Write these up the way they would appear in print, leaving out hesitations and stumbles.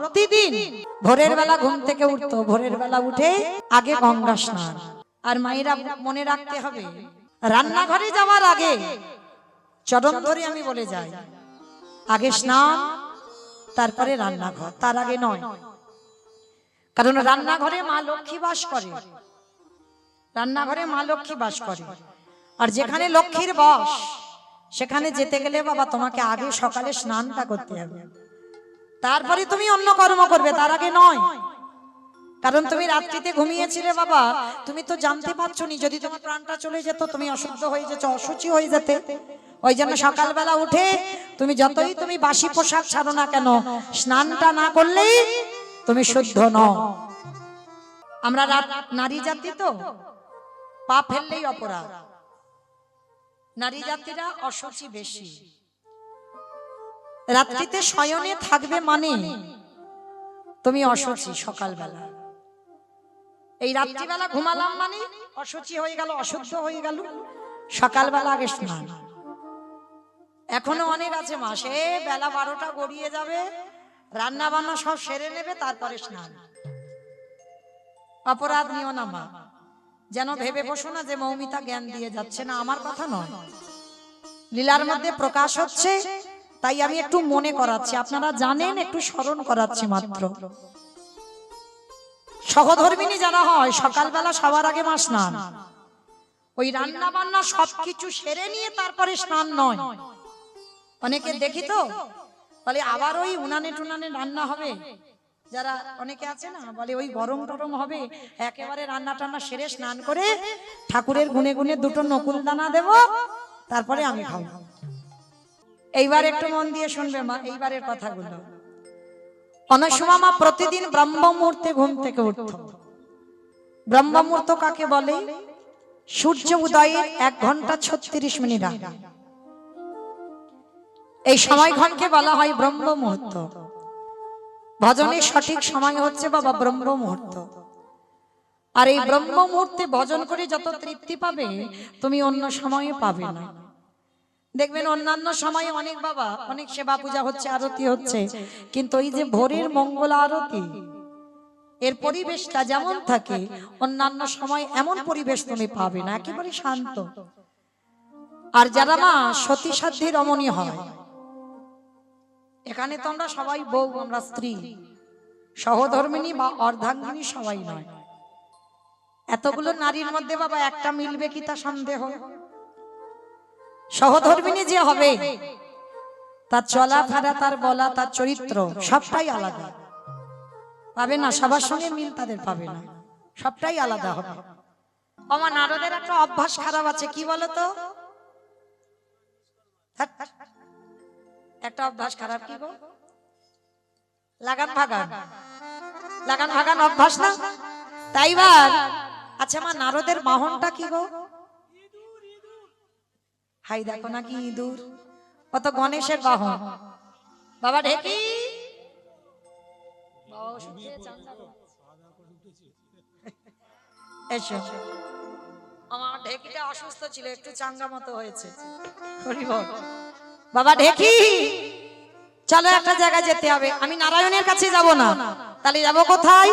প্রতিদিন ভোরের বেলা ঘুম থেকে উঠতো, ভোরের বেলা উঠে আগে গঙ্গা স্নান। আর মায়েরা মনে রাখতে হবে, রান্নাঘরে যাওয়ার আগে চরণ ধরে আমি বলে যাই, আগে স্নান তারপরে রান্নাঘর, তার আগে নয়। কারণ রান্নাঘরে মা লক্ষ্মী বাস করে, রান্নাঘরে মা লক্ষ্মী বাস করে। আর যেখানে লক্ষ্মীর বাস সেখানে যেতে গেলে বাবা তোমাকে আগে সকালে স্নানটা করতে হবে, তারপরে তুমি অন্য কর্ম করবে, তার আগে নয়। কারণ তুমি রাত্রিতে ঘুমিয়েছিলে বাবা, তুমি তো জানতে পারছো নি, যদি তোমার প্রাণটা চলে যেত তুমি অশুদ্ধ হয়ে যেত, অশুচি হয়ে যেতে। ওই জন্য সকালবেলা উঠে তুমি যতই তুমি বাসি পোশাক ছাড়ো না কেন, স্নানটা না করলেই তুমি শুদ্ধ নও। আমরা নারী জাতি তো, পা ফেললেই অপরাধ। নারী জাতিরা অশুচি বেশি। রাত্রিতে শয়নে থাকবে মানে তুমি অশুচি। সকালবেলা এই রাত্রিবেলা ঘুমালাম মানে অশুচি হয়ে গেল, অশুদ্ধ হয়ে গেল। সকালবেলা আগে স্নান। এখনো অনেক আছে মা, সে বেলা 12টা গড়িয়ে যাবে, রান্না বান্না সব সেরে নেবে, তারপরে স্নান। অপরাধ নিও না মা, যেন ভেবে বসো না যে মৌমিতা জ্ঞান দিয়ে যাচ্ছে, না, আমার কথা নয়। লীলার মধ্যে প্রকাশ হচ্ছে, তাই আমি একটু মনে করাচ্ছি, আপনারা জানেন, একটু স্মরণ করাচ্ছি মাত্র। সহধর্মিনী যারা হয় সকালবেলা সবার আগে মা স্নান। ওই রান্না বান্না সবকিছু সেরে নিয়ে তারপরে স্নান নয়। অনেকে দেখি তো বলে আবার ওই উনানে টুনানে রান্না হবে, যারা অনেকে আছে না বলে ওই গরম টরম হবে, একেবারে রান্না টান্না সেরে স্নান করে ঠাকুরের গুনে গুনে দুটো নকুল দানা দেব, তারপরে আমি খাবো। এইবার একটু মন দিয়ে শুনবে মা এইবারের কথাগুলো। অনেক সময় মা প্রতিদিন ব্রহ্ম মুহূর্তে ঘুম থেকে উঠত। ব্রহ্ম মুহূর্ত কাকে বলে? সূর্য উদয়ের 1 ঘন্টা 36 মিনিট আগে এই সময়ক্ষণকে বলা হয় ব্রহ্ম মুহূর্ত। ভজনের সঠিক সময় হচ্ছে বাবা ব্রহ্ম মুহূর্ত। আর এই ব্রহ্ম মুহূর্তে ভজন করে যত তৃপ্তি পাবে তুমি অন্য সময়ে পাবে না। দেখবেন অন্যান্য সময়ে অনেক বাবা অনেক সেবা পূজা হচ্ছে, আরতি হচ্ছে, কিন্তু এই যে ভোরের মঙ্গল আরতি এর পরিবেশটা যেমন থাকে অন্যান্য সময় এমন পরিবেশ তুমি পাবে না, একেবারে শান্ত। আর যারা মা সতী সাধ্যী রমণী হয়, এখানে তো আমরা সবাই বউ, আমরা স্ত্রী, সহধর্মিনী বা অর্ধাঙ্গিনী সবাই নয়। এতগুলো নারীর মধ্যে বাবা একটা মিলবে কি তা সন্দেহ। সহধর্মিনী যে হবে তার চলাফেরা, তার বলা, তার চরিত্র সবটাই আলাদা পাবে না, সবার সঙ্গে মিল তাদের পাবে না, সবটাই আলাদা হবে। আমার নারদের একটা অভ্যাস খারাপ আছে, কি বলতো? একটা অভ্যাস খারাপ, কি গো? লাগান ভাগান, লাগান ভাগান অভ্যাস না? তাইবার আচ্ছা মা নারদের বাহনটা কি গো? হাই দেখো না কি ইঁদুর, কত গণেশের বাহন। বাবা ঢেকি এসো, আমার ঢেকিটা অসুস্থ ছিল, একটু চাঙ্গা মতো হয়েছে। বাবা ঢেকি চলো একটা জায়গায় যেতে হবে। আমি নারায়ণের কাছে যাব না, তাহলে যাব কোথায়?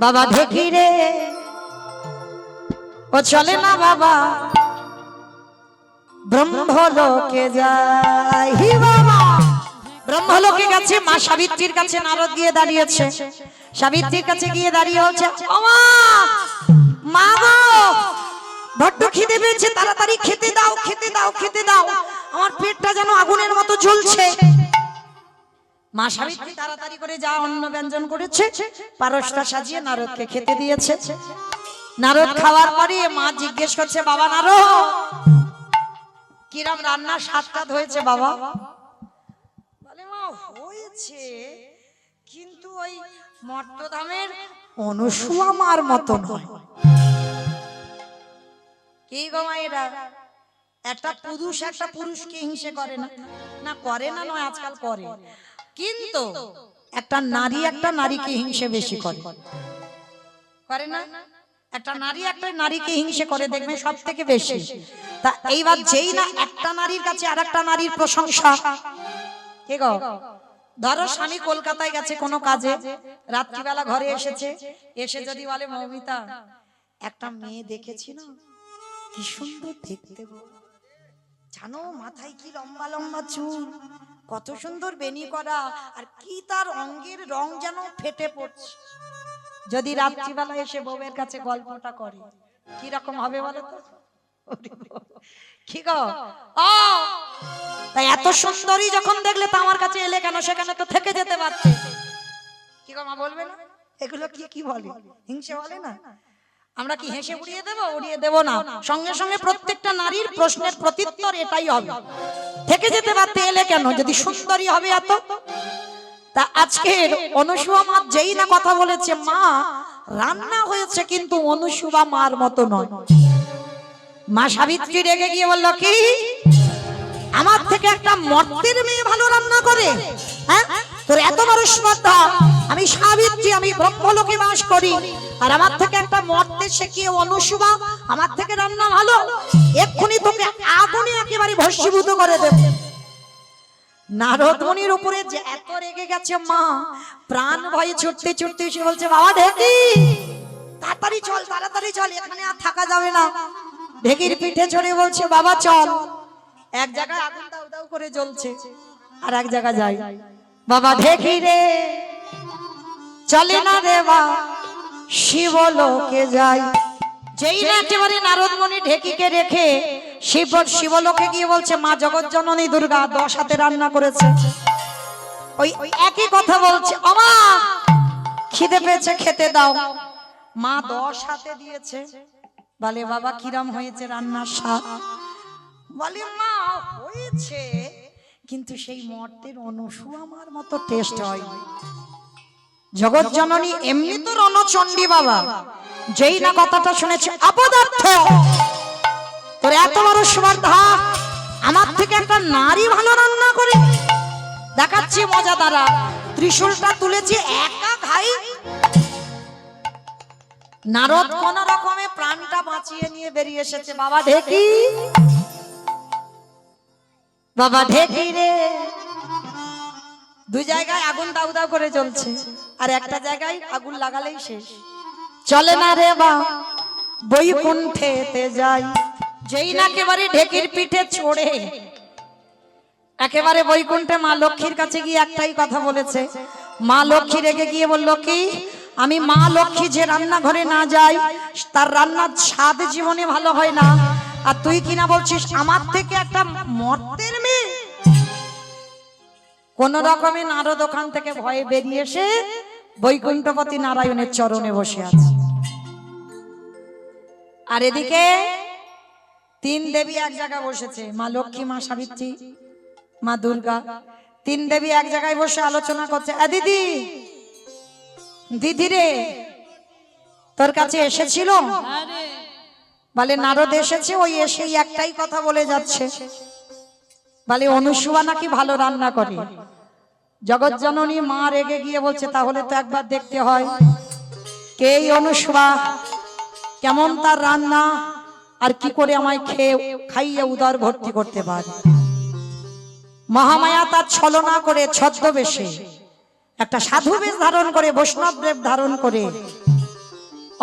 বাবা ঢেকি রে ও চলে না বাবা ব্রহ্মলোকে যাই। বাবা ব্রহ্মলোকে গেছে, মা সাবিত্রীর কাছে নারদ গিয়ে দাঁড়িয়েছে। সাবিত্রীর কাছে গিয়ে দাঁড়িয়ে হচ্ছে, মা গো বড্ড খিদে পেয়েছে, তাড়াতাড়ি খেতে দাও, খেতে দাও, খেতে দাও, আমার পেটটা যেন আগুনের মতো জ্বলছে। মা সাবিত্রী তাড়াতাড়ি করে যা অন্ন ব্যঞ্জন করেছে পারসটা সাজিয়ে নারদকে খেতে দিয়েছে। নারদ খাওয়ার পরে মা জিজ্ঞেস করছে, বাবা নারদ কিরম রান্নার স্বাদ হয়েছে বাবা? বলে মা হয়েছে, কিন্তু ওই মর্তধামের অনুসুয়া মার মতো নয়। কি গো মায়েরা, একটা পুরুষ একটা পুরুষকে হিংসে করে না? না করে না নয়, আজকাল করে, কিন্তু একটা নারী একটা নারীকে হিংসে বেশি করে, করে না? একটা নারী একটা নারীকে হিংসে করে, দেখবে সব থেকে বেশি। তা এইবার যেই না একটা নারীর কাছে আরেকটা নারীর প্রশংসা, কে গো ধরো স্বামী কলকাতায় গেছে কোনো কাজে, রাত্রিবেলা ঘরে এসেছে, এসে যদি বলে মৌমিতা একটা মেয়ে দেখেছি না, কি সুন্দর দেখতে গো, জানো মাথায় কি লম্বা লম্বা চুল, কত সুন্দর বেনি করা, আর কি তার অঙ্গের রং যেন ফেটে পড়ছে। যদি রাত্রিবেলা এসে বউয়ের কাছে গল্পটা করে, কি রকম হবে বলো তো? কি গো, ও তাই এত সুন্দরী যখন দেখলে তো আমার কাছে এলে কেন, সেখানে তো থেকে যেতে পারতে। কি গো মা বলবে না? এগুলো কি কি বলে, হিংসে বলে না? আমরা কি হেসে উড়িয়ে দেব? উড়িয়ে দেব না। সঙ্গে সঙ্গে প্রত্যেকটা নারীর প্রশ্নের প্রত্যুত্তর এটাই হবে, থেকে যেতে পারতে এলে কেন যদি সুন্দরী হবে এত। তা আজকের অনুসুয়া মা যেই না কথা বলেছে, মা রান্না হয়েছে কিন্তু অনুসুয়া মার মতো নয়। মা সাবিত্রী রেগে গিয়ে বলল, কি আমার থেকে একটা মর্তের মেয়ে ভালো রান্না করে? হ্যাঁ, তোর এত বড় স্পর্ধা, আমি সাবিত্রী, আমি ব্রহ্মলোকে বাস করি, আর আমার থেকে একটা মর্তে শিখিয়ে অনুসুয়া আমার থেকে রান্না ভালো? এক্ষুনি তোকে আগুনে একেবারে ভস্মীভূত করে দেব। নারদ মুনির উপরে যে এত রেগে গেছে, মা প্রাণ ভয়ে ছুটতে ছুটতে এসে বলছে, বাবা ঢেকি তাড়াতাড়ি চল, তাড়াতাড়ি চল, এখানে আর থাকা যাবে না। ঢেকির পিঠে চড়ে বলছে, বাবা চল। এক জায়গায় আগুন দাউ দাউ করে জ্বলছে, আর এক জায়গা যাই, বাবা ঢেকি রে চলে না রে বা শিবলোকে যাই। যেই না একেবারে নারদ মুনি ঢেকিকে রেখে শিবলোকে গিয়ে বলছে, মা জগৎ জননী দুর্গা 10 হাতে রান্না করেছে। ওই একই কথা বলছে, আমা খিদে পেয়েছে খেতে দাও। মা 10 হাতে দিয়েছে। বলে, বাবা কিরম হয়েছে রান্নার স্বাদ? বলে, মা হয়েছে, কিন্তু সেই মর্তের অনুসুয়া আমার মতো টেস্ট হয়। জগৎ জননী এমনি তো রণচণ্ডী বাবা, যেই না কথাটা শুনেছে, অপদার্থ তোর এত বড় স্পর্ধা, আমার থেকে একটা নারী ভালো রান্না করে? দেখাচ্ছি মজা দ্বারা, ত্রিশূলটা তুলেছে, একা খাই। নারদ কোন রকমে প্রাণটা বাঁচিয়ে নিয়ে বেরিয়ে এসেছে, বাবা ঢেকি, বাবা ঢেকি রে। দুই জায়গায় আগুন দাউ দাউ করে জ্বলছে, আর একটা জায়গায় আগুন লাগালেই শেষ। চলে না রে বা বৈকুণ্ঠেতে যাই। যেই না একেবারে ঢেকির পিঠে চড়ে একেবারে বৈকুণ্ঠে মা লক্ষ্মীর কাছে গিয়ে একটাই কথা বলেছে। মা লক্ষ্মী রেগে গিয়ে বলল, কি আমি মা লক্ষ্মী যে রান্নাঘরে না যাই, তার রান্নার স্বাদ জীবনে ভালো হয় না, আর তুই কিনা বলছিস আমার থেকে একটা মর্তের মেয়ে? কোন রকমে নারদ ওখান থেকে ভয়ে বেরিয়ে এসে বৈকুণ্ঠপতি নারায়ণের চরণে বসে আছে। আর এদিকে 3 দেবী এক জায়গায় বসেছে, মা লক্ষ্মী, মা সাবিত্রী, মা দুর্গা। 3 দেবী এক জায়গায় বসে আলোচনা করছে। দিদি, দিদি রে তোর কাছে এসেছিল? বলে, নারদ এসেছে, ওই এসেই একটাই কথা বলে যাচ্ছে, বলে অনুসুয়া নাকি ভালো রান্না করে। জগৎ জননী মা রেগে গিয়ে বলছে, তাহলে তো একবার দেখতে হয় কে অনুসুয়া, কেমন তার রান্না, আর কি করে আমায় খাইয়ে উদর ভর্তি করতে পারে। মহামায়া তার ছলনা করে ছদ্মবেশে একটা সাধু বেশ ধারণ করে, বৈষ্ণব বেশ ধারণ করে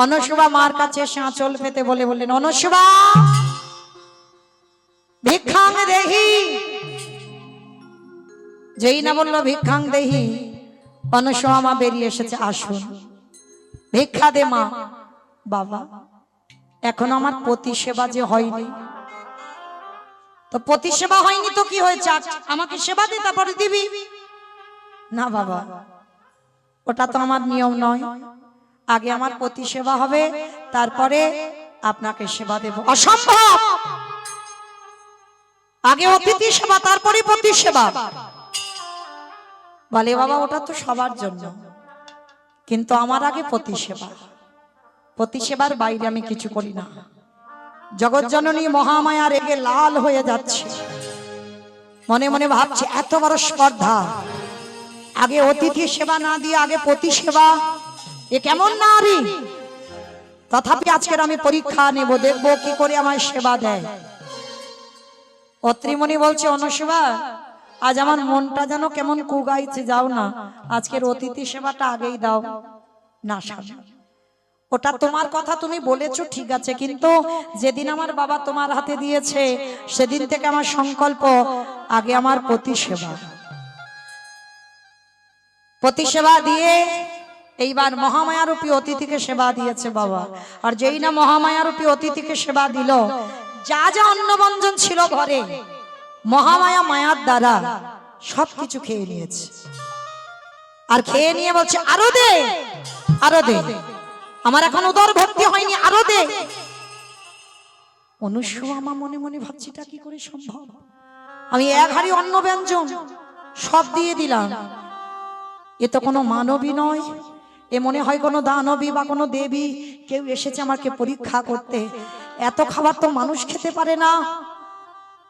অনুসুয়া মার কাছে এসে আঁচল পেতে বললেন, অনুসুয়া ভিক্ষাং দেহি। যেই না বললো ভিক্ষাং দেহি, অনুসুয়া মা বেরিয়ে এসেছে, আসুন ভিক্ষা দে মা। বাবা এখন আমার পতি সেবা যে হয়নি, তো পতি সেবা হয়নি তো কি হয়েছে, আমাকে সেবা দে তারপরে দিবি না? বাবা ওটা তো আমার নিয়ম নয়, আগে আমার পতি সেবা হবে, তারপরে আপনাকে সেবা দেব। অসম্ভব, আগে অতিথি সেবা তারপরে পতি সেবা। বলে, বাবা ওটা তো সবার জন্য, কিন্তু আমার আগে পতি সেবা, পতি সেবার বাইরে আমি কিছু করি না। জগৎ জননী মহামায়া রেগে লাল হয়ে যাচ্ছে, মনে মনে ভাবছে এত বড় স্পর্ধা, আগে অতিথি সেবা না দিয়ে আগে পতি সেবা, এ কেমন নারী? তথাপি আজকের আমি পরীক্ষা নেব, দেখবো কি করে আমায় সেবা দেয়। অত্রিমণি বলছে, অনুসুয়া আজ আমার মনটা যেন কেমন কুগাইছে, যাও না আজকের অতিথি সেবাটা আগেই দাও না। স্বামী ওটা তোমার কথা, তুমি বলেছো ঠিক আছে, কিন্তু যেদিন আমার বাবা তোমার হাতে দিয়েছে সেদিন থেকে আমার সংকল্প আগে আমার পতি সেবা। পতি সেবা দিয়ে এইবার মহামায়ারূপী অতিথিকে সেবা দিয়েছে বাবা। আর যেই না মহামায়ারূপী অতিথিকে সেবা দিল, যা যা অন্নবঞ্জন ছিল ঘরে মহামায়া মায়ার দ্বারা সবকিছু খেয়ে নিয়েছে। আর খেয়ে নিয়ে বলছে আরো দে, আরো দে, আমার এখন উদর ভর্তি হয়নি, আরো দে। অনুসূয়া মা মনে মনে ভাবছিটা কি করে সম্ভব, আমি এক হাড়ি অন্ন ব্যঞ্জন সব দিয়ে দিলাম, এ তো কোনো মানবী নয়, এ মনে হয় কোনো দানবী বা কোনো দেবী কেউ এসেছে আমাকে পরীক্ষা করতে, এত খাবার তো মানুষ খেতে পারে না।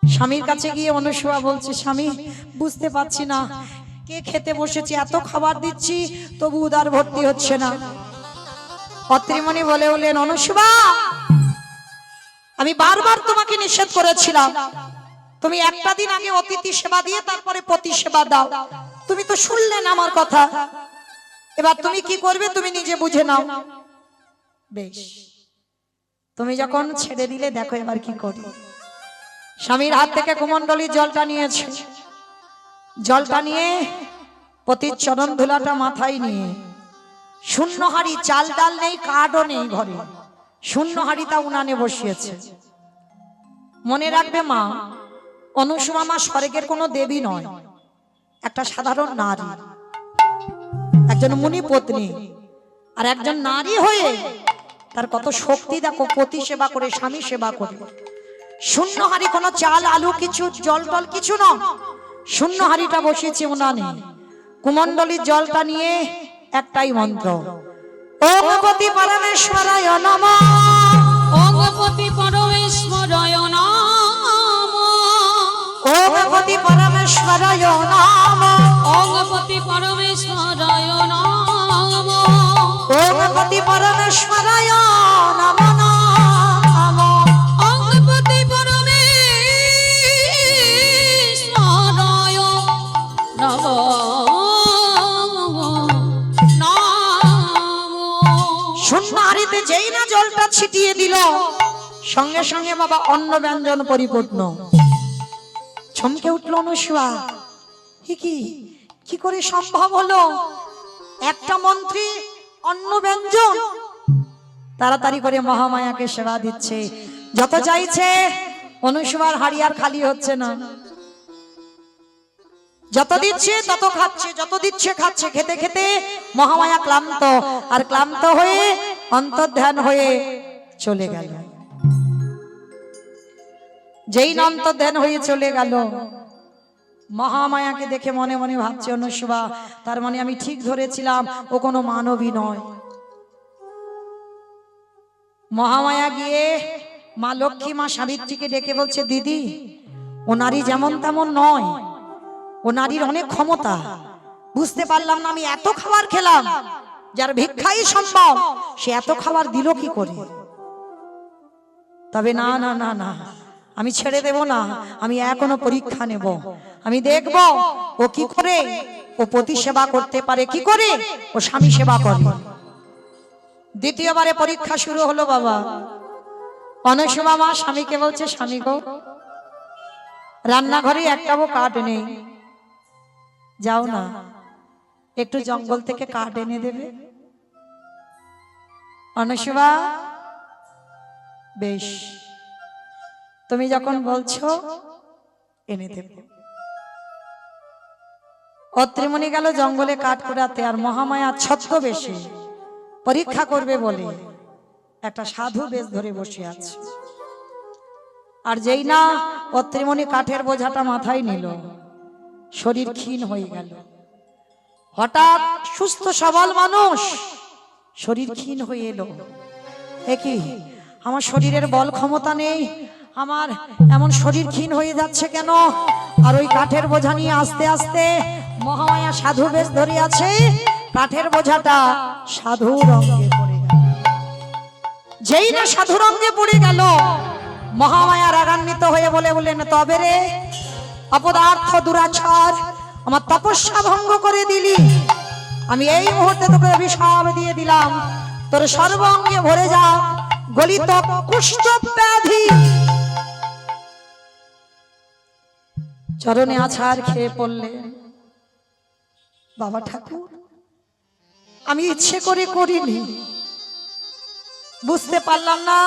স্বামীর কাছে গিয়ে অনুসূয়া বলছে স্বামী বুঝতে পারছি না কে খেতে বসেছে, এত খাবার দিচ্ছি তবু উদর ভর্তি হচ্ছে না। অত্রিমণি বলে বললেন অনুসূয়া আমি বারবার তোমাকে নিষেধ করেছিলাম, তুমি একটা দিন আগে অতিথি সেবা দিয়ে তারপরে পতি সেবা দাও, তুমি তো শুনলে না আমার কথা, এবার তুমি কি করবে তুমি নিজে বুঝে নাও। বেশ, তুমি যখন ছেড়ে দিলে দেখো এবার কি করি। স্বামীর হাত থেকে কুমণ্ডলীর জলটা নিয়েছে, জলটা নিয়ে পতির চরণ ধুলাটা মাথায় নিয়ে শূন্য হাড়ি, চাল ডাল নেই, কাঠও নেই ঘরে, শূন্য হাড়িটা উনানে বসিয়েছে। মনে রাখবে মা, অনুসূয়া মা স্বর্গের কোনো দেবী নয়, একটা সাধারণ নারী, একজন মুনি পত্নী। আর একজন নারী হয়ে তার কত শক্তি দেখো, পতি সেবা করে, স্বামী সেবা করে। শূন্য হাড়ি, কোনো চাল আলু কিছু জল টল কিছু না, শূন্য হাড়িটা বসিয়েছে উনানে। কুমণ্ডলীর জলটা নিয়ে একটাই মন্ত্র, ওম পতি পরমেশ্বরায় নমঃ, ওম পতি পরমেশ্বরায় নমঃ, ওম পতি পরমেশ্বরায় নমঃ, ওম পতি পরমেশ্বরায় নমঃ, ওম পতি পরমেশ্বরায় নমঃ নমঃ, ওম পতি পরমেশ্বরায় নমঃ নমঃ। শূন্য হাড়িতে যেই না জলটা ছিটিয়ে দিল, সঙ্গে সঙ্গে বাবা অন্ন ব্যঞ্জন পরিপূর্ণ। চমকে উঠল অনুসূয়া, কি করে সম্ভব হলো, একটা মন্ত্রী অন্ন ব্যঞ্জন। তাড়াতাড়ি করে মহামায়াকে সেবা দিচ্ছে, যত চাইছে অনুসূয়ার হাড়ি আর খালি হচ্ছে না, যত দিচ্ছে তত খাচ্ছে, যত দিচ্ছে খাচ্ছে, খেতে খেতে মহামায়া ক্লান্ত, আর ক্লান্ত হয়ে অন্তর্ধান হয়ে চলে গেল। যেই না অন্তর্ধান হয়ে চলে গেল, মহামায়াকে দেখে মনে মনে ভাবছে অনুসূয়া তার মানে আমি ঠিক ধরেছিলাম, ও কোনো মানবী নয়। মহামায়া গিয়ে মা লক্ষ্মী মা সাবিত্রীকে ডেকে বলছে দিদি, ও নারী যেমন তেমন নয়, ও নারীর অনেক ক্ষমতা, বুঝতে পারলাম না আমি এত খাবার খেলাম, যার ভিক্ষাই সম্ভব সে এত খাবার দিল কি করে। তবে না না না না, আমি ছেড়ে দেব না, আমি এখনো পরীক্ষা নেব, আমি দেখব ও কি করে ও পতি সেবা করতে পারে, কি করে ও স্বামী সেবা করে। দ্বিতীয়বারে পরীক্ষা শুরু হলো বাবা। অনুসূয়া মা স্বামীকে বলছে স্বামী গো, রান্নাঘরে একটাও কাঠ নেই, যাও না একটু জঙ্গল থেকে কাঠ এনে দেবে। অনুসূয়া বেশ, তুমি যখন বলছো এনে দেব। অত্রিমণি গেল জঙ্গলে কাঠ কুড়াতে, আর মহামায়া ছদ্মবেশে পরীক্ষা করবে বলে একটা সাধু বেশ ধরে বসে আছে। আর যেই না অত্রিমণি কাঠের বোঝাটা মাথায় নিল, শরীর ক্ষীণ হয়ে গেল। হঠাৎ সুস্থ সবল মানুষ শরীর ক্ষীণ হয়ে এলো, একই আমার শরীরের বল ক্ষমতা নেই, আমার এমন শরীর ক্ষীণ হয়ে যাচ্ছে কেন। আর ওই কাঠের বোঝা নিয়ে আস্তে আস্তে মহামায়া সাধু বেশ ধরে আছে, কাঠের বোঝাটা সাধু রঙে পড়ে গেল। যেই না সাধু রঙে পড়ে গেল, মহামায়া রাগান্বিত হয়ে বলে বললেন তবে রে অপদার্থ দুরাচার আমার তপস্যা ভঙ্গ করে দিলি। আমি এই মুহূর্তে তোকে অভিশাপ দিয়ে দিলাম, তোর সর্বাঙ্গে ভরে যা গলিত কুষ্ঠ ব্যাধি। চরণে আছাড় খেয়ে পড়লে, বাবা ঠাকুর আমি ইচ্ছে করে করিনি, বুঝতে পারলাম না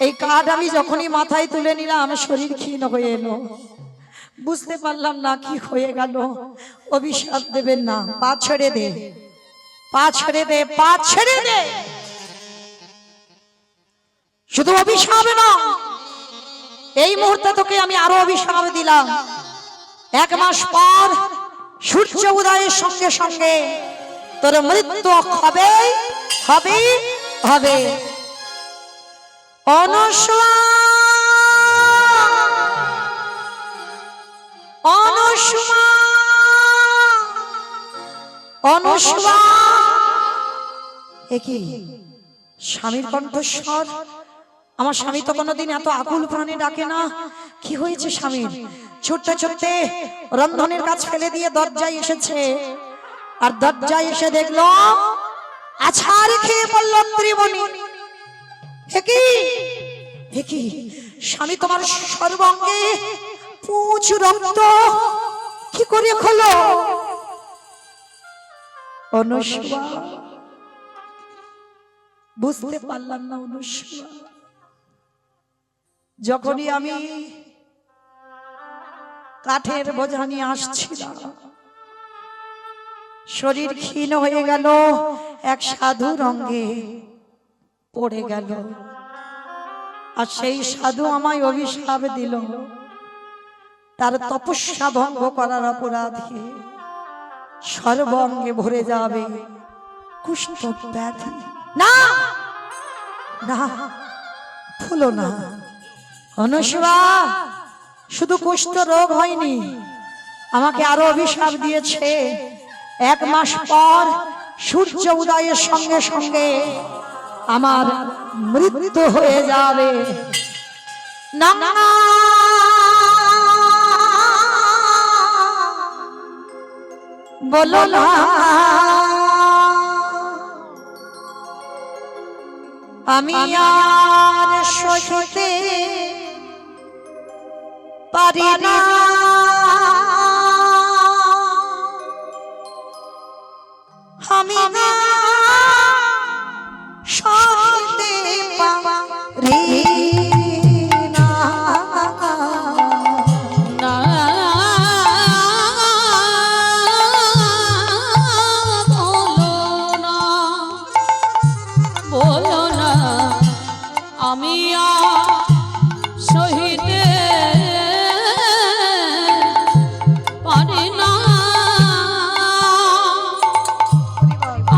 এই কাঠ আমি যখনই মাথায় তুলে নিলাম শরীর ক্ষীণ হয়ে এলো, বুঝতে পারলাম না কি হয়ে গেল। অভিশাপ দেবেন না, পা ছেড়ে দে, পা ছেড়ে দে, পা ছেড়ে দে। শুধু অভিশাপ না, এই মুহূর্তে তোকে আমি আরো অভিশাপ দিলাম। 1 মাস পর সূর্য উদয়ের সঙ্গে সঙ্গে তোর মৃত্যু হবে হবে হবে। অনুসুয়া অনুসুয়া অনুসুয়া, একই স্বামীর কণ্ঠস্বর। আমার স্বামী তো কোনোদিন এত আকুল প্রাণে ডাকে না। কি হয়েছে স্বামীর? ছুটতে ছুটতে রন্ধনের কাজ ফেলে দিয়ে দরজায় এসেছে, আর দরজায় এসে দেখলো আছাড় খেয়ে পড়ল ত্রিমণি। একই স্বামী তোমার সর্বাঙ্গে পুঁজ রক্ত কি করে হলো? অনুসুয়া বুঝতে পারলাম না। অনুসুয়া যখনই আমি কাঠের বোঝা নিয়ে আসছিলাম, শরীর ক্ষীণ হয়ে গেল, এক সাধু রঙে পড়ে গেল, আর সেই সাধু আমায় অভিশাপ দিল তার তপস্যা ভঙ্গ করার অপরাধে সর্বাঙ্গে ভরে যাবে কুষ্ঠ ব্যাধি। না না, ভুলো না অনুসুয়া, শুধু কুষ্ঠ রোগ হয়নি, আমাকে আরো অভিশাপ দিয়েছে। 1 মাস পর সূর্য উদয়ের সঙ্গে সঙ্গে আমার মৃত্যু হয়ে যাবে। না বলো না, আমি আর সইতে পারি না, আমি না সইতে পারি না। না বলো না, আমি সহিতে পারি না,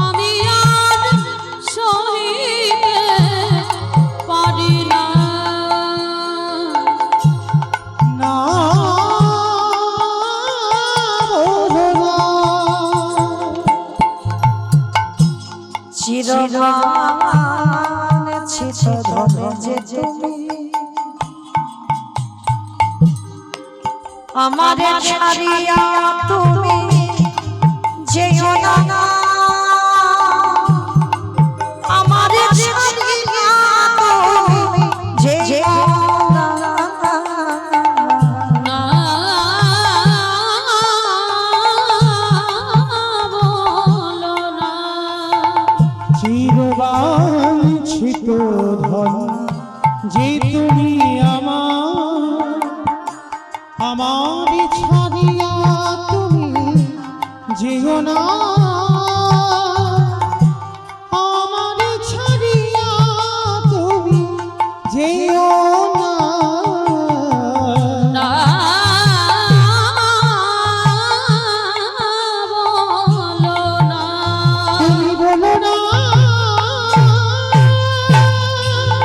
আমি আর সহিতে পারি না। না বলো না, চিরমান ছিত ধরে যে তুমি আমারে ছাড়িয়া তুমি যেও না, আমারে ছাড়িয়া তুমি যেও না। না বলো না, চিরবাঞ্ছিত ধন যে তুমি আমার ছাড়িয়া তুমি যেও না, আমার ছাড়িয়া তুমি যেও না। না বলো না, তুমি বলো না,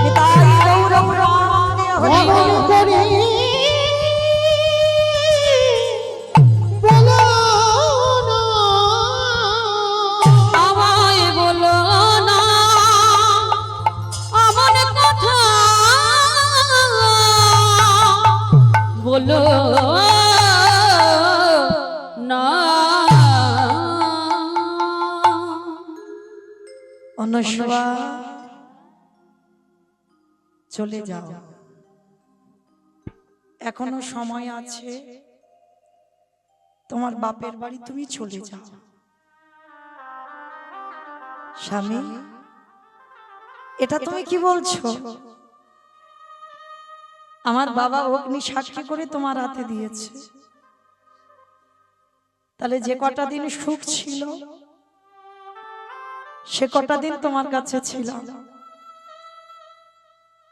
নিতাই গৌর প্রাণে হরি এমন করে বলো না, আমায় বলো না, আমার কথা বলো অনস্বা চলে যাও, এখনো সময় আছে, তোমার বাপের বাড়ি তুমি চলে যাও। স্বামী, এটা তুমি কি বলছো? আমার বাবা অগ্নি সাক্ষী করে তোমার হাতে দিয়েছে, তাহলে যে কটা দিন সুখ ছিল সে কটা দিন তোমার কাছে ছিল,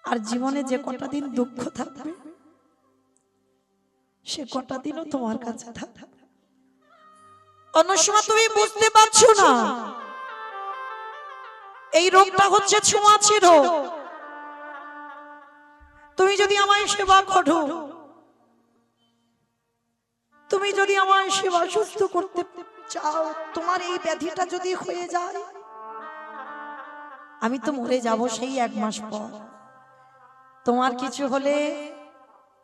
আর জীবনে যে কটা দিন দুঃখ থাকবে সে কটা দিনও তোমার কাছে থাকবে। অন্য সময় তুমি বুঝতে পারছো না, এই রোগটা হচ্ছে ছোঁয়াচে রোগ। তুমি যদি আমায় সেবা করো, তুমি যদি আমায় সেবা সুস্থ করতে চাও, তোমার এই ব্যাধিটা যদি হয়ে যায়, আমি তো মরে যাব সেই 1 মাস পর। তোমার কিছু হলে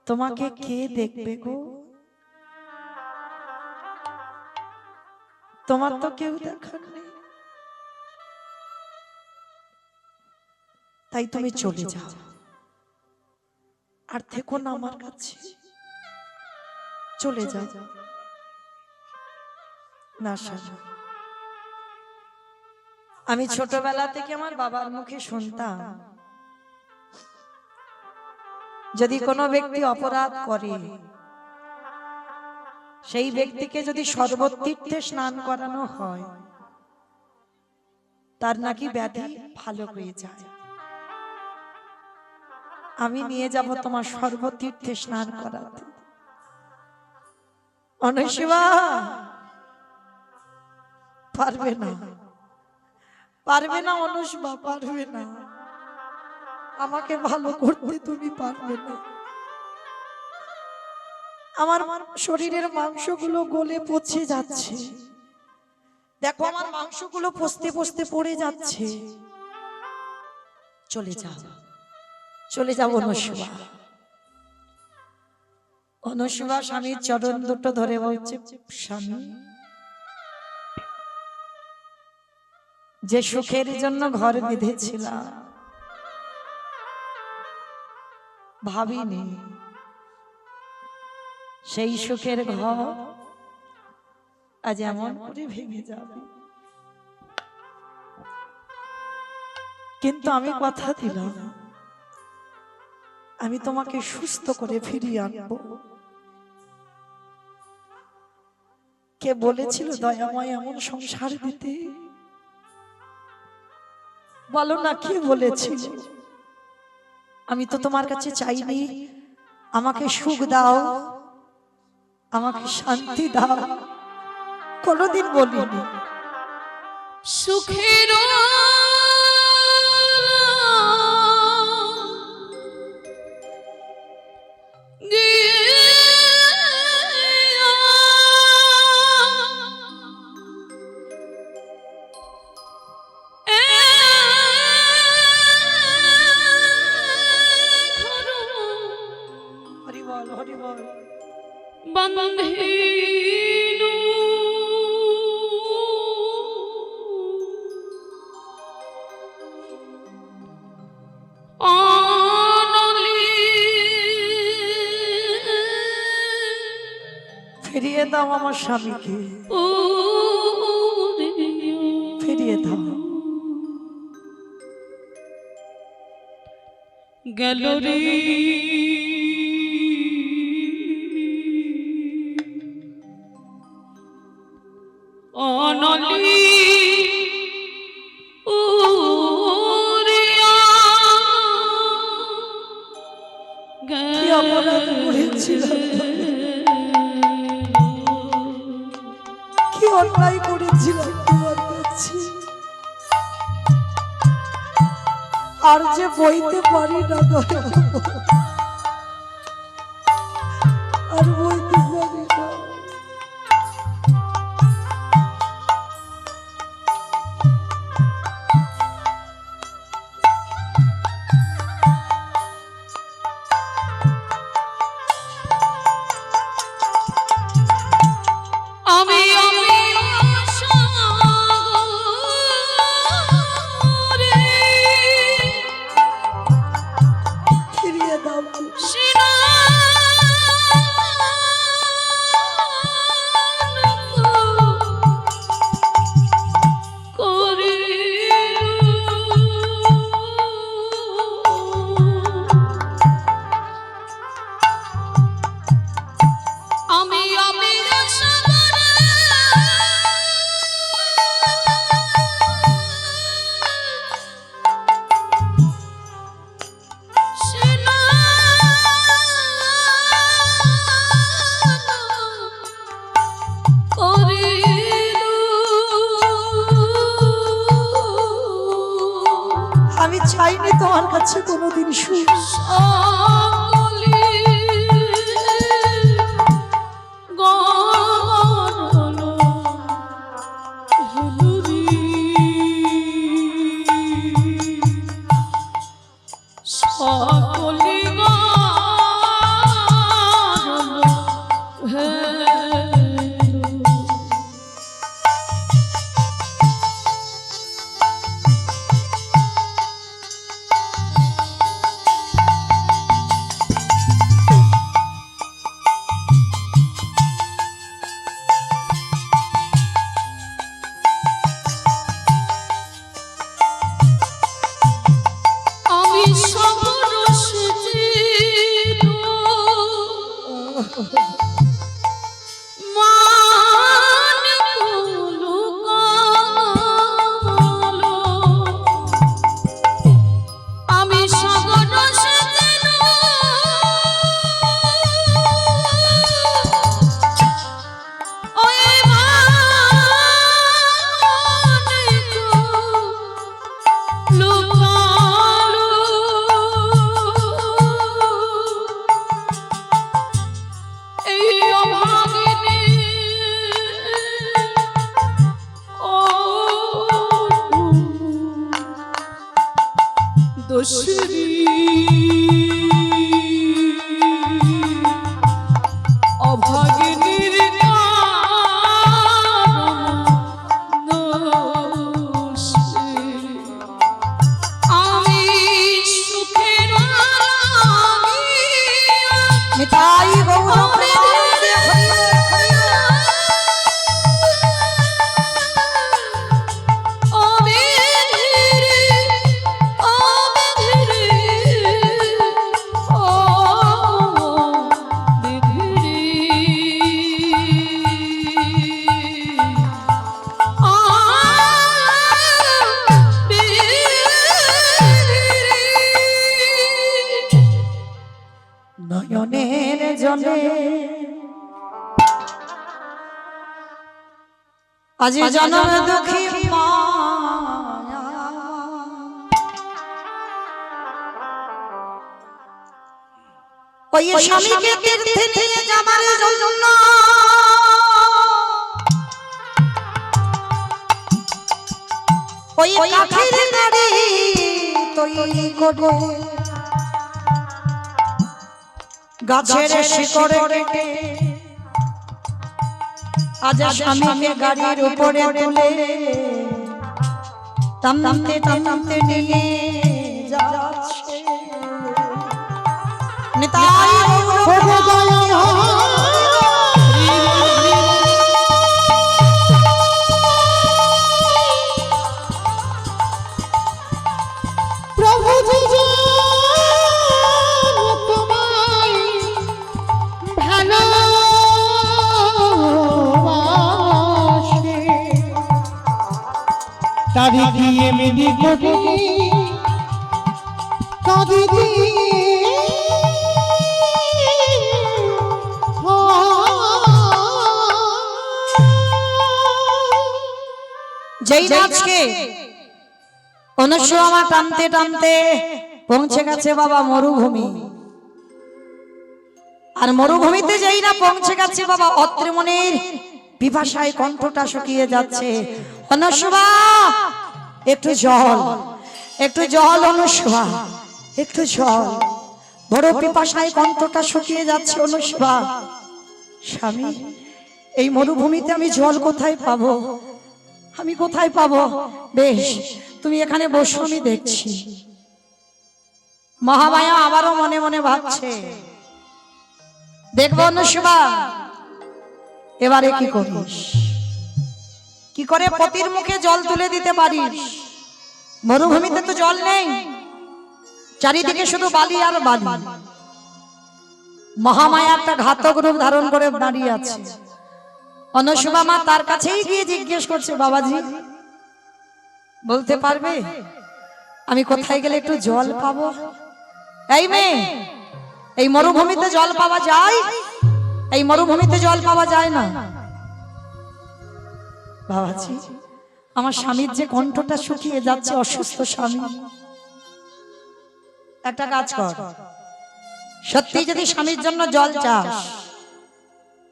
তোমাকে কে দেখবে গো? তোমার তো কেউ দেখার নেই, তাই তুমি চলে যাও, আর থেকো না আমার কাছে, চলে যাও। না স্বামী, আমি ছোটবেলা থেকে আমার বাবার মুখে শুনতাম, যদি কোনো ব্যক্তি অপরাধ করে, সেই ব্যক্তিকে যদি সর্বতীর্থে স্নান করানো হয়, তার নাকি ব্যাধি ভালো হয়ে যায়। আমি নিয়ে যাব তোমার সর্বতীর্থে স্নান করাতে। অনশিবা পারবে না, পারবে না অনুষ্মা, পারবে না, আমাকে ভালো করতে তুমি পারবে না। আমার শরীরের মাংসগুলো গলে পচে যাচ্ছে, দেখো আমার মাংসগুলো পচতে পচতে পড়ে যাচ্ছে। চলে যাও, চলে যাও অনুষ্মা। অনুষ্মা স্বামীর চরণ দুটো ধরে বলছে, স্বামী, যে সুখের জন্য ঘর বেঁধেছিলাম, ভাবিনি সেই সুখের ঘর আজ এমন করে ভেঙে যাবে। কিন্তু আমি কথা দিলাম, আমি তোমাকে সুস্থ করে ফিরিয়ে আনবো। কে বলেছিল দয়াময় এমন সংসার দিতে? বলো না, কে বলেছিল? আমি তো তোমার কাছে চাইনি আমাকে সুখ দাও, আমাকে শান্তি দাও, কোনোদিন বলিনি। সুখের বন্ধেনু অনলি ফিরিয়ে দাও আমার স্বামীকে, ফিরিয়ে দাও। গেল রে অনলি উড়িয়া কি অপরাধ করেছিলাম, কি অন্যায় করেছিলাম তোমার কাছে, আর যে বইতে পারি না দয়া, আর বইতে পারি না। আমি আমি চাইনি তোমার কাছে কোনোদিন সুখ। সকলে গরল হেলুরি সকলে গরল হেলুরি আমি সবর সেজিল মান কুলু কালো আমি সবর সেজিল ওই মান লুকালো এই অভাগিনী ও দোষী অভাগিনীর কারণ দোষী আমি সুখের লাগিয়া নিতাই গৌর প্রেমানন্দে হরিয়ে হরিয়ে। ও বেধিরে ও বেধিরে ও বেধিরে নয়নের জলে আজ জনম দুঃখী মায়া ওই স্বামীকে তীর্থে নিয়ে যাবার জন্য ওই কাঠের গাড়ি তৈরি করে গাছের শিকড়ে কেটে আজ স্বামীকে গাড়ির উপরে তুলে টানতে টানতে নিয়ে যাচ্ছে। নিতাই গৌর প্রভু জি তোমায় ভালোবাসে তারি দিয়ে মেদি কোটি কাঁদি দিয়ে যেই আজকে অনুসুয়া টানতে টানতে পৌঁছে গেছে বাবা মরুভূমি। আর মরুভূমিতে যেই না পৌঁছে গেছে বাবা অত্রিমণির পিপাসায় কণ্ঠটা শুকিয়ে যাচ্ছে। অনুসুয়া একটু জল, একটু জল অনুসুয়া, একটু জল। বড় পিপাসায় কণ্ঠটা শুকিয়ে যাচ্ছে অনুসুয়া। স্বামী, এই মরুভূমিতে আমি জল কোথায় পাবো? আমি কোথায় পাবো? বেশ, তুমি এখানে বসো, আমি দেখছি। মহামায়া আবারও মনে মনে ভাবছে, দেখবো অনুসুয়া এবারে কি করিস, কি করে পতির মুখে জল তুলে দিতে পারিস। মরুভূমিতে তো জল নেই, চারিদিকে শুধু বালি আর বালি। মহামায়া একটা ঘাতক রূপ ধারণ করে দাঁড়িয়ে আছে। অনুসুয়া মা তার কাছেই গিয়ে জিজ্ঞেস করছে, বাবাজি বলতে পারবে আমি কোথায় গেলে একটু জল পাবো? এই মেয়ে, এই মরুভূমিতে জল পাওয়া যায়? এই মরুভূমিতে জল পাওয়া যায় না। বাবাজি, আমার স্বামীর যে কণ্ঠটা শুকিয়ে যাচ্ছে, অসুস্থ স্বামী, একটা কাজ কর, সত্যি যদি স্বামীর জন্য জল চাস,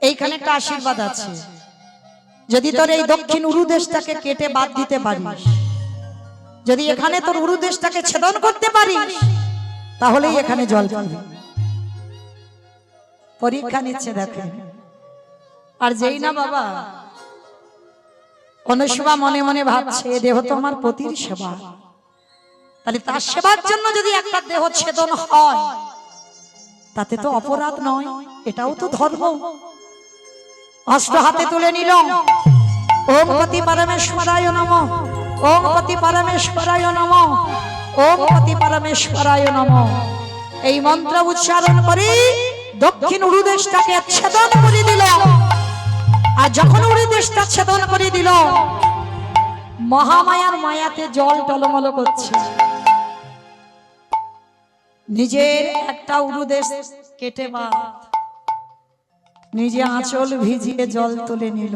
এইখানে একটা আশীর্বাদ আছে। যদি তোর এই দক্ষিণ উরুদেশটাকে কেটে বাদ দিতে পারিস, যদি এখানে তোর উরুদেশটাকে ছেদন করতে পারিস, তাহলেই এখানে জল পাবি। পরীক্ষা নিচ্ছে দেখেন। আর যেই না বাবা অনুসভা মনে মনে ভাবছে দেহ তো আমার পতির সেবা, তাহলে তার সেবার জন্য যদি একটা দেহ ছেদন হয় তাতে তো অপরাধ নয়, এটাও তো ধর্ম। অস্ত্র হাতে তুলে নিল, ওম পতি পরমেশ্বরায় নমঃ, ওম পতি পরমেশ্বরায় নমঃ, ওম পতি পরমেশ্বরায় নমঃ। এই মন্ত্র উচ্চারণ করে দক্ষিণ উরুদেশটাকে ছেদন করে দিল। আর যখন উরুদেশটা ছেদন করে দিল, মহামায়ার মায়াতে জল টলমল করছে। নিজের একটা উরুদেশ কেটে বাদ নিজে আঁচল ভিজিয়ে জল তুলে নিল।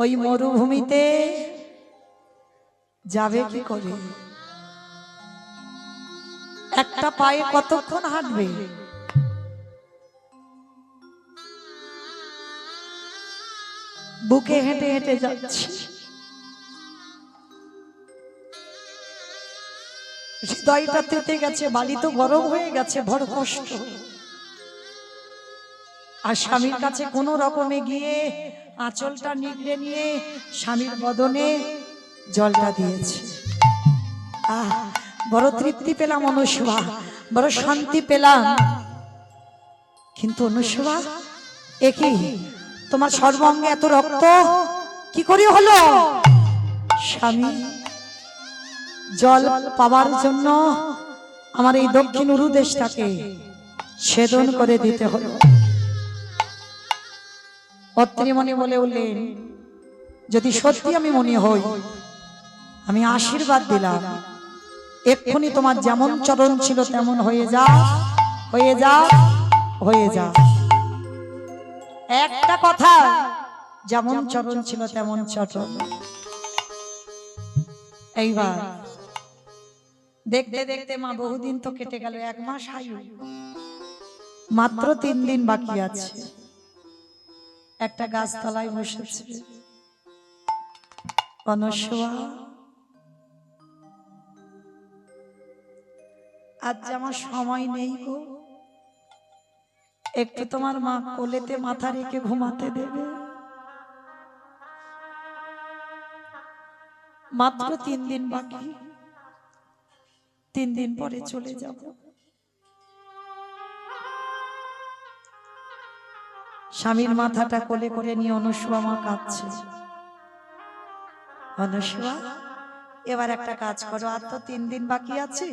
ওই মরুভূমিতে যাবে কি করে? একটা পায়ে কতক্ষণ হাঁটবে? বুকে হেঁটে হেঁটে যাচ্ছে, হৃদয়টা তেতে গেছে, বালি তো গরম হয়ে গেছে, বড় কষ্ট। আর স্বামীর কাছে কোন রকমে গিয়ে আঁচলটা নিগড়ে নিয়ে স্বামীর বদনে জলটা দিয়েছে। বড় তৃপ্তি পেলাম অনুসভা, বড় শান্তি পেলাম। কিন্তু অনুসভা, একই তোমার সর্বাঙ্গে এত রক্ত কি করে হলো? স্বামী, জল পাওয়ার জন্য আমার এই দক্ষিণ উরুদেশটাকে ছেদন করে দিতে হলো। অত্রিমণি বলে উঠলেন, যদি সত্যি আমি মনে হই, আমি আশীর্বাদ দিলাম, এক্ষুনি তোমার যেমন চরণ ছিল তেমন হয়ে যা, হয়ে যা, হয়ে যা। একটা কথা, যেমন চরণ ছিল তেমন চরণ। এইবার দেখতে দেখতে মা বহুদিন তো কেটে গেল, 1 মাস আয়ু, মাত্র 3 দিন বাকি আছে। একটা গাছতলায় বসেছে অনুসভা, আজ আমার সময় নেই গো, একটু তোমার মা কোলেতে মাথা রেখে ঘুমাতে দেবে? মাত্র 3 দিন বাকি, 3 দিন পরে চলে যাব। স্বামীর মাথাটা কোলে করে নিয়ে অনুসভা মা কাঁদছে। অনুসভা, এবার একটা কাজ করো, আর তো 3 দিন বাকি আছে,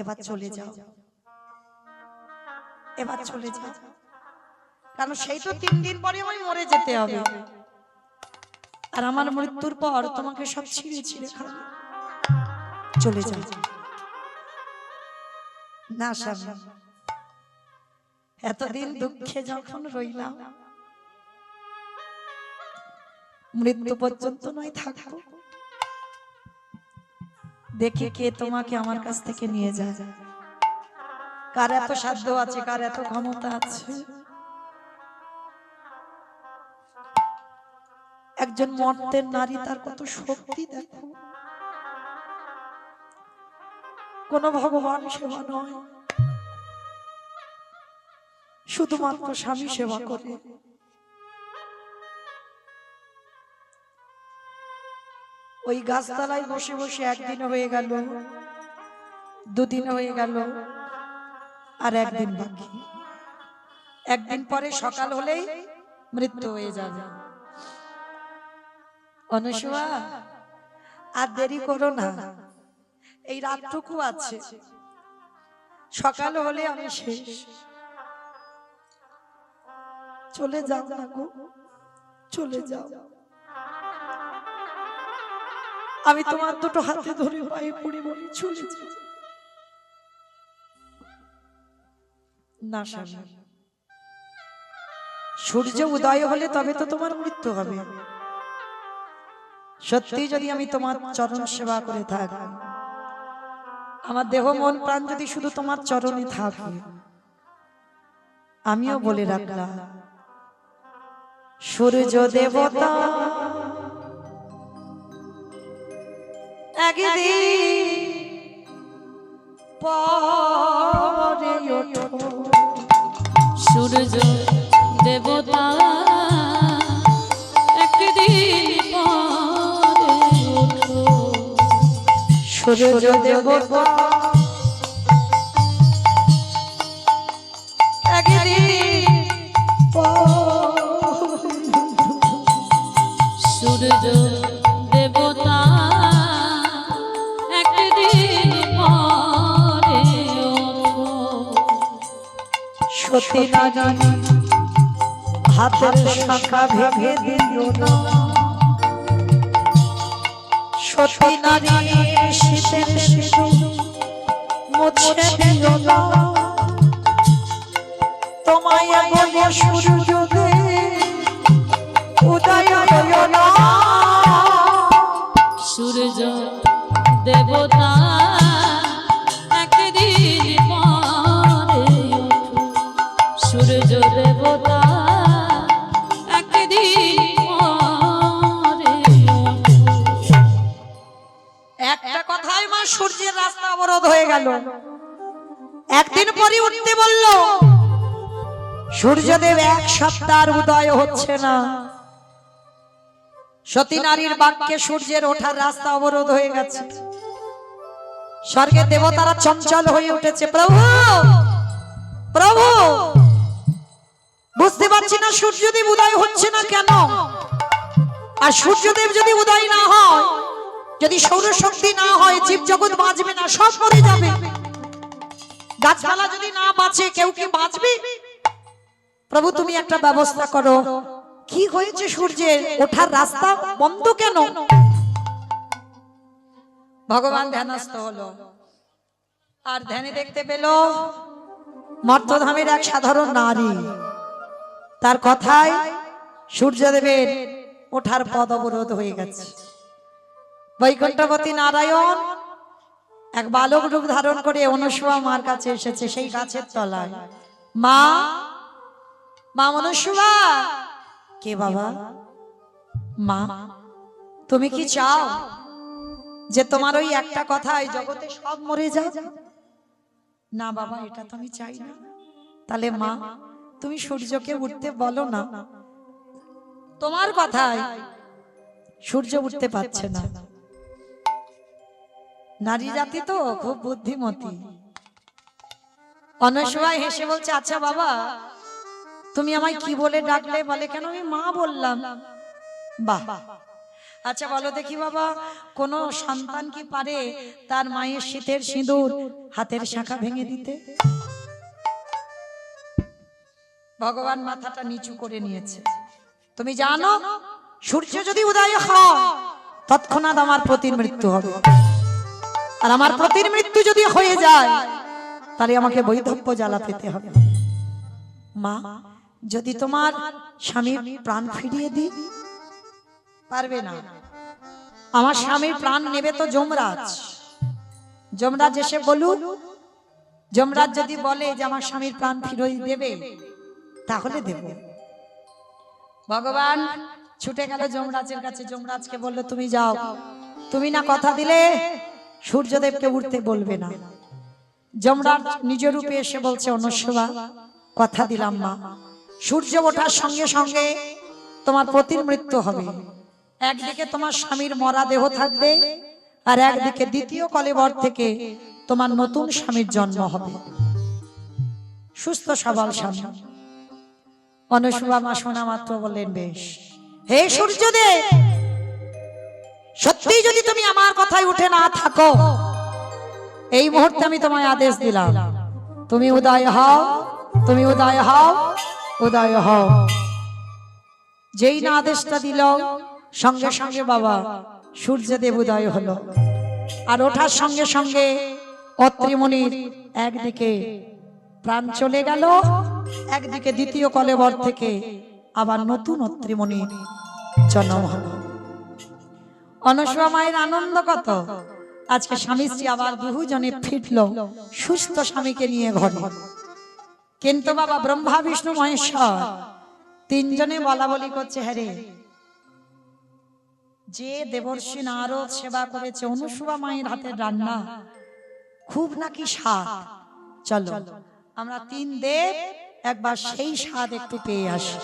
এবার চলে যাও, এবার চলে যাও, কারণ সেই তো 3 দিন পরে আমি মরে যেতে হবে। আর আমার মৃত্যুর পর তোমাকে সব ছিঁড়ে ছিঁড়ে খাবে। চলে যাও। না স্বামী, এতদিন দুঃখে যখন রইলাম, মৃত্যু পর্যন্ত নয় থাকবো, দেখি কে তোমাকে আমার কাছ থেকে নিয়ে যায়। কার এত সাধ্য আছে, কার এত ক্ষমতা আছে। একজন মর্তের নারী, তার কত শক্তি দেখো। কোন ভগবান সেবা নয়, শুধুমাত্র স্বামী সেবা করে। ওই গাছতলায় বসে বসে 1 দিন হয়ে গেল, 2 দিন হয়ে গেল, আর 1 দিন বাকি। 1 দিন পরে সকাল হলেই মৃত্যু হয়ে যাবে। অনুসভা, আর দেরি করো না, এই রাতটুকু আছে, সকাল হলে আমি শেষ। চলে যাও না গো, চলে যাও। আমি তোমার দুটো হাতে ধরে পায়ে পড়ে বলি, চলে যাও। না স্বামী, সূর্য উদয় হলে তবে তো তোমার মৃত্যু হবে। সত্যি যদি আমি তোমার চরণ সেবা করে থাকি, আমার দেহ মন প্রাণ যদি শুধু তোমার চরণে থাকে, আমিও বলে রাখলাম সূর্য দেবতা একদিন পরে ওঠো, সূর্য দেবতা একদিন পরে ওঠো, সূর্য দেবতা একদিন সূর্য দেবতা একদিন পরে ওঠো, সতী নারী হাতের শাখা ভেঙে দিল না, সতী নারী শীতের সিঁদুর মুছে দিল না, তোমায় বলে সূর্য উদয় হইল না, সূর্য দেবতা একদিন পরে ওঠো, সূর্য দেবতা একদিন পরে ওঠো। একটা কথাই মা সূর্যের রাস্তা অবরোধ হয়ে গেল, একদিন পরে উঠতে বলল, সূর্যদেব এক সপ্তাহ উদয় হচ্ছে না, সতী নারীর বাক্যে সূর্যের ওঠার রাস্তা অবরোধ হয়ে গেছে, স্বর্গের দেবতারা চঞ্চল হয়ে উঠেছে, প্রভু প্রভু বুঝতে পারছি না সূর্যদেব উদয় হচ্ছে না কেন, আর সূর্যদেব যদি উদয় না হয়, যদি সৌরশক্তি না হয়, জীবজগৎ বাঁচবে না, সব মরে যাবে, গাছপালা যদি না বাঁচে কেউ কি বাঁচবে? প্রভু তুমি একটা ব্যবস্থা করো, কি হয়েছে সূর্যের ওঠার রাস্তা বন্ধ কেন? ভগবান ধ্যানস্থ হলো, আর ধ্যানে দেখতে পেল মর্তধামের এক সাধারণ নারী, তার কথায় সূর্যদেবের ওঠার পথ অবরোধ হয়ে গেছে। বৈকুণ্ঠপতি নারায়ণ এক বালক রূপ ধারণ করে অনুসুয়া মার কাছে এসেছে, সেই গাছের তলায়। মা মা অনুসুয়া। কে বাবা? মা তুমি কি চাও যে তোমার ওই একটা কথায় জগতে সব মরে যায়? না বাবা, এটা তো আমি চাই না। তাহলে মা তুমি সূর্যকে উঠতে বলো না, তোমার কথায় সূর্য উঠতে পারছে না। নারী জাতি তো খুব বুদ্ধিমতী। অনুসুয়া হেসে বলছে, আচ্ছা বাবা তুমি আমায় কি বলে ডাকলে? বলে কেন আমি মা বললাম। বাহ, আচ্ছা বলো দেখি বাবা, কোন সন্তান কি পারে তার মায়ের শীতের সিঁদুর হাতের শাখা ভেঙে দিতে? ভগবান মাথাটা নিচু করে নিয়েছে। তুমি জানো সূর্য যদি উদয় হয় তৎক্ষণাৎ আমার পতির মৃত্যু হবে, আর আমার পতির মৃত্যু যদি হয়ে যায় তাহলে আমাকে বৈধব্য জ্বালা পেতে হবে। মা যদি তোমার স্বামীর প্রাণ ফিরিয়ে দিই? পারবে না। আমার স্বামীর প্রাণ নেবে তো যমরাজ। যমরাজ এসে বলুন, যমরাজ যদি বলে যে আমার স্বামীর প্রাণ ফিরিয়ে দেবে তাহলে দেব। ভগবান ছুটে গেল যমরাজের কাছে, যমরাজকে বলল তুমি যাও, তুমি না কথা দিলে সূর্যদেবকে উঠতে বলবে না। যমরাজ নিজ রূপে এসে বলছে, অনুসুয়া কথা দিলাম মা, সূর্য ওঠার সঙ্গে সঙ্গে তোমার পতির মৃত্যু হবে। একদিকে তোমার স্বামীর মরা দেহ থাকবে, আর একদিকে দ্বিতীয় কলেবর থেকে তোমার নতুন স্বামীর জন্ম হবে, সুস্থ সবল স্বামী। অনুসুয়া মা শোনা মাত্র বললেন, বেশ। হে সূর্যদেব, সত্যি যদি তুমি আমার কথায় উঠে না থাকো, এই মুহূর্তে আমি তোমায় আদেশ দিলাম, তুমি উদয় হও, তুমি উদয় হও, উদয় হও। যেই না আদেশটা দিল সঙ্গে সঙ্গে বাবা সূর্যদেব উদয় হলো, আর ওঠার সঙ্গে সঙ্গে অত্রিমুনির একদিকে প্রাণ চলে গেল, একদিকে দ্বিতীয় কলেবর থেকে আবার নতুন অত্রিমুনির জন্ম হলো। অনুসুয়া মায়ের আনন্দ কত! আজকে স্বামী স্ত্রী আবার দুজনে ফিরলো সুস্থ স্বামীকে নিয়ে ঘরে। কিন্তু বাবা ব্রহ্মা বিষ্ণু মহেশ্বর তিনজনে বলা বলি করছে, হ্যাঁ রে, যে দেবর্ষি নারদ সেবা করেছে অনুসুয়া মায়ের হাতের রান্না খুব নাকি স্বাদ, চলো আমরা তিন দেব একবার সেই স্বাদ একটু পেয়ে আসি।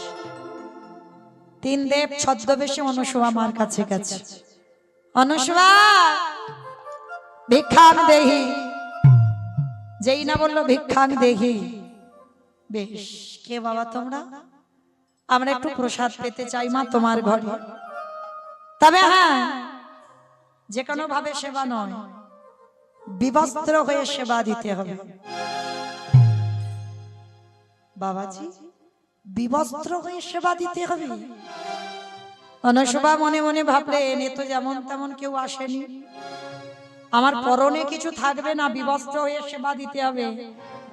তিন দেব ছদ্মবেশে অনুসুয়া মার কাছে গেছে। অনুসুয়া ভিক্ষাং দেহি, যেই না বললো ভিক্ষাং দেহি, বেশ কে বাবা তোমরা? আমরা একটু প্রসাদ পেতে চাই মা তোমার ঘরে। তবে হ্যাঁ, যে কোনো ভাবে সেবা নয়, বিবস্ত্র হয়ে সেবা দিতে হবে। বাবাজি বিবস্ত্র হয়ে সেবা দিতে হবে? অনুসুয়া মনে মনে ভাবলেন, এ তো যেমন তেমন কেউ আসেনি, আমার পরনে কিছু থাকবে না, বিবস্ত্র হয়ে সেবা দিতে হবে,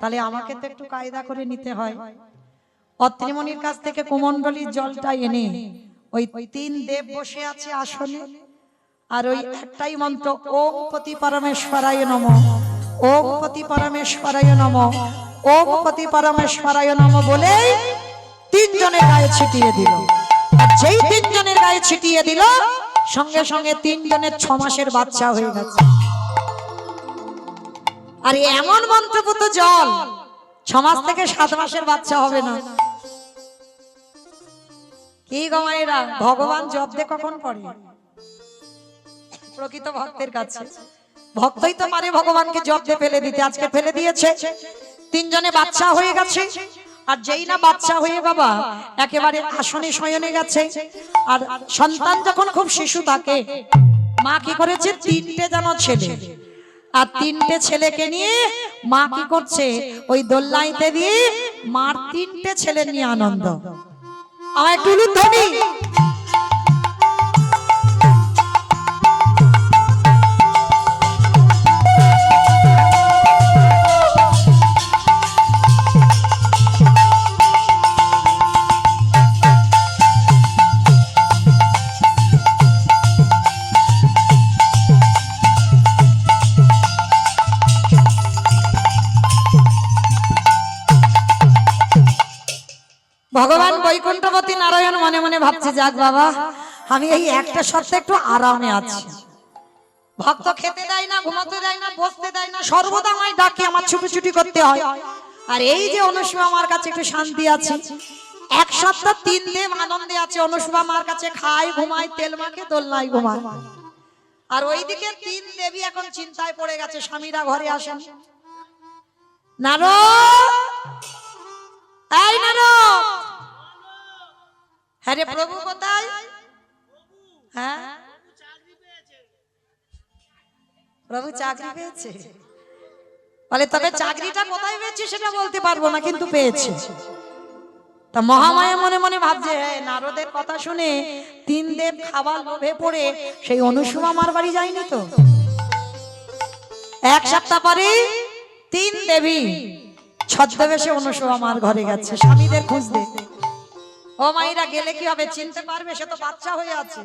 তাহলে আমাকে তো একটু কায়দা করে নিতে হয়। অত্রিমণির কাছ থেকে কুমণ্ডলীর জলটা এনে ওই তিন দেব বসে আছে আসনে, আর ওই একটাই মন্ত্র, ওম পতি পরমেশ্বরায় নমঃ, ওম পতি পরমেশ্বরায় নমঃ, ওম পতি পরমেশ্বরায় নমঃ বলে তিনজনের গায়ে ছিটিয়ে দিল। আর যেই তিনজনের গায়ে ছিটিয়ে দিল, সঙ্গে সঙ্গে তিনজনের 6 মাসের বাচ্চা হয়ে গেছে। আর এমন মন্ত্রপুত জল 6 মাস থেকে 7 মাসের বাচ্চা হবে না। কি গো মায়েরা, ভগবান জব্দে কখন পড়ে? প্রকৃত ভক্তের কাছে ভক্তই তো পারে ভগবানকে জব্দে ফেলে দিতে। আজকে ফেলে দিয়েছে, তিনজনে বাচ্চা হয়ে গেছে। আর যেই না বাচ্চা হয়ে বাবা একেবারে আসনে শয়নে গেছে, আর সন্তান যখন খুব শিশু থাকে, মা কি করেছে, 3টে যেন ছেলে, আর 3টে ছেলেকে নিয়ে মা কি করছে, ওই দোলনাইতে দিয়ে মার 3টে ছেলে নিয়ে আনন্দ। আমার একটু ধ্বনি। ভগবান বৈকুণ্ঠপতি নারায়ণ মনে মনে ভাবছে, যাক বাবা, আমি এই একটা সপ্তাহে একটু আরামে আছি। ভক্ত খেতে দেয় না, ঘুমাতে দেয় না, বসতে দেয় না, সর্বদা আমায় ডাকে, আমার ছুটি করতে হয়। আর এই যে অনুসুয়া আমার কাছে একটু শান্তি আছে, এক সপ্তাহ 3 দেব আনন্দে আছে। অনুসুয়া আমার কাছে খায়, ঘুমায়, তেল মাখে, দোলনায় ঘুমায়। আর ওইদিকে 3 দেবী এখন চিন্তায় পড়ে গেছে, স্বামীরা ঘরে আসেন। নারদ, এই নারদ, হ্যাঁ রে প্রভু কোথায়? হ্যাঁ প্রভু চাকরি পেয়েছে বলে, তবে চাকরিটা কোথায় পেয়েছে সেটা বলতে পারবো না, কিন্তু পেয়েছে। তা মহামায়া মনে মনে ভাবছে, নারদের কথা শুনে 3 দেব খাবার লোভে পড়ে সেই অনুসুয়া আমার বাড়ি যায়নি তো। এক সপ্তাহ পরে 3 দেবী ছদ্মবেশে অনুসুয়া আমার ঘরে গেছে স্বামীদের খুঁজতে। ও মাইরা, গেলে কি হবে, চিনতে পারবে, সে তো বাচ্চা হয়ে আছে।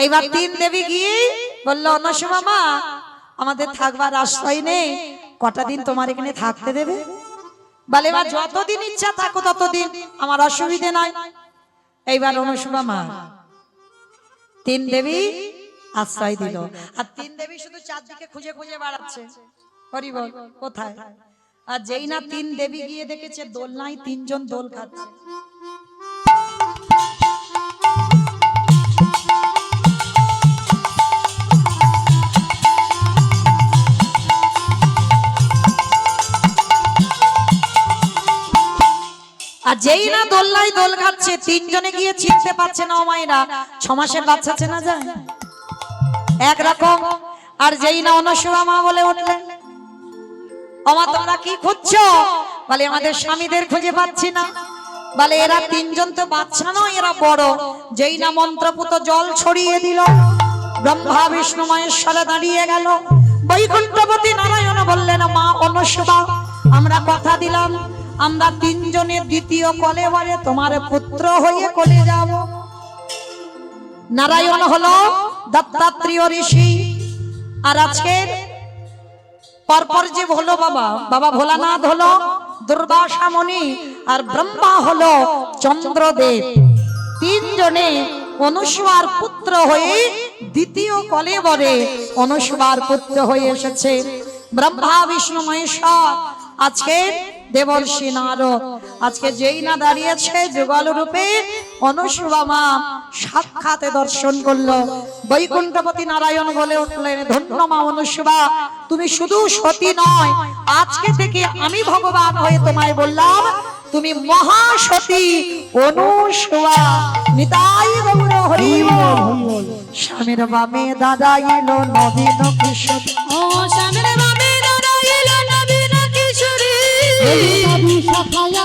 এইবার 3 দেবী গিয়ে বললো, অনুসুয়া মা, আমাদের থাকবার আশ্রয় নেই, কটা দিন তোমার এখানে থাকতে দেবে? বলে, এবার যতদিন ইচ্ছা থাকো ততদিন, আমার অসুবিধে নাই। এইবার অনুসুয়া মা 3 দেবী আশ্রয় দিল। আর 3 দেবী শুধু চারদিকে খুঁজে খুঁজে বেড়াচ্ছে, হরি বল কোথায়। আর যেই না 3 দেবী গিয়ে দেখেছে দোলনায় 3 জন দোল খাচ্ছে। আর যেই না দোলনায় দোল খাচ্ছে, 3 জনে গিয়ে চিনতে পারছে না। ও মায়েরা, 6 মাসের বাচ্চা চেনা যায় একরকম। আর যেই না অনুসুয়া মা বলে উঠলেন, ওমা তোমরা কি খুঁজছো? বলে, আমাদের স্বামীদের খুঁজে পাচ্ছি না। বলে, এরা 3 জন তো বাচ্চা নয়, এরা বড়। যেই না মন্ত্রপুত জল ছড়িয়ে দিল, ব্রহ্মা বিষ্ণু মহেশ্বর দাঁড়িয়ে গেল। বৈকুণ্ঠপতি নারায়ণ বললেন, মা অনুসুয়া, আমরা কথা দিলাম, আমরা 3 জনের দ্বিতীয় কলেবরে তোমার পুত্র হয়ে কোলে যাব। নারায়ণ হলো দত্তাত্রেয় ঋষি। আর আজকের পরপর যে হলো বাবা ভোলানাথ হলো দুর্বাসা মুনি, আর ব্রহ্মা হলো চন্দ্রদেব। তিনজনে অনুসুয়ার পুত্র হয়ে দ্বিতীয় কলেবরে অনুসুয়ার পুত্র হয়ে এসেছে। ব্রহ্মা বিষ্ণু মহেশ্বর, আজকে দেবর্ষি নারদ, আজকে যেই না দাঁড়িয়েছে যুগল রূপে অনুসুয়া মা সাক্ষাতে দর্শন করলো। বৈকুণ্ঠপতি নারায়ণ বলে উঠলেন, ধন্য মা অনুসুয়া, তুমি শুধু সতী নয়, আজকে থেকে আমি ভগবান হয়ে তোমায় বললাম তুমি মহাসতী অনুসুয়া। নিতাই গৌর হরি বল। স্বামীর বামে দাদা এলো নবীন কিশোর, ও স্বামীর বামে দাদা এলো নবীন কিশোরী। নবী সখায়া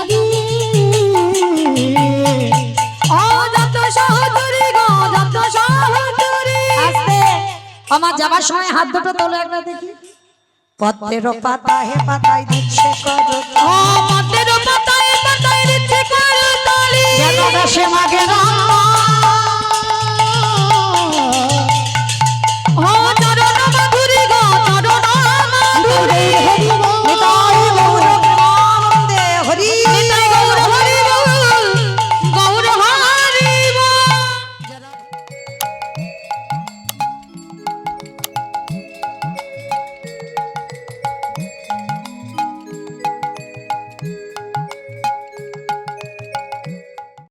ও যত সহদরি গো যত সহদরি। আস্তে আমার যাবার সময় হাত দুটো তোলো একটা দেখি। পদ্মের পাতায় পাতায় দিচ্ছে করতালি, ও পদ্মের পাতায় পাতায় দিচ্ছে করতালি। যেন দেশে মাগে রাম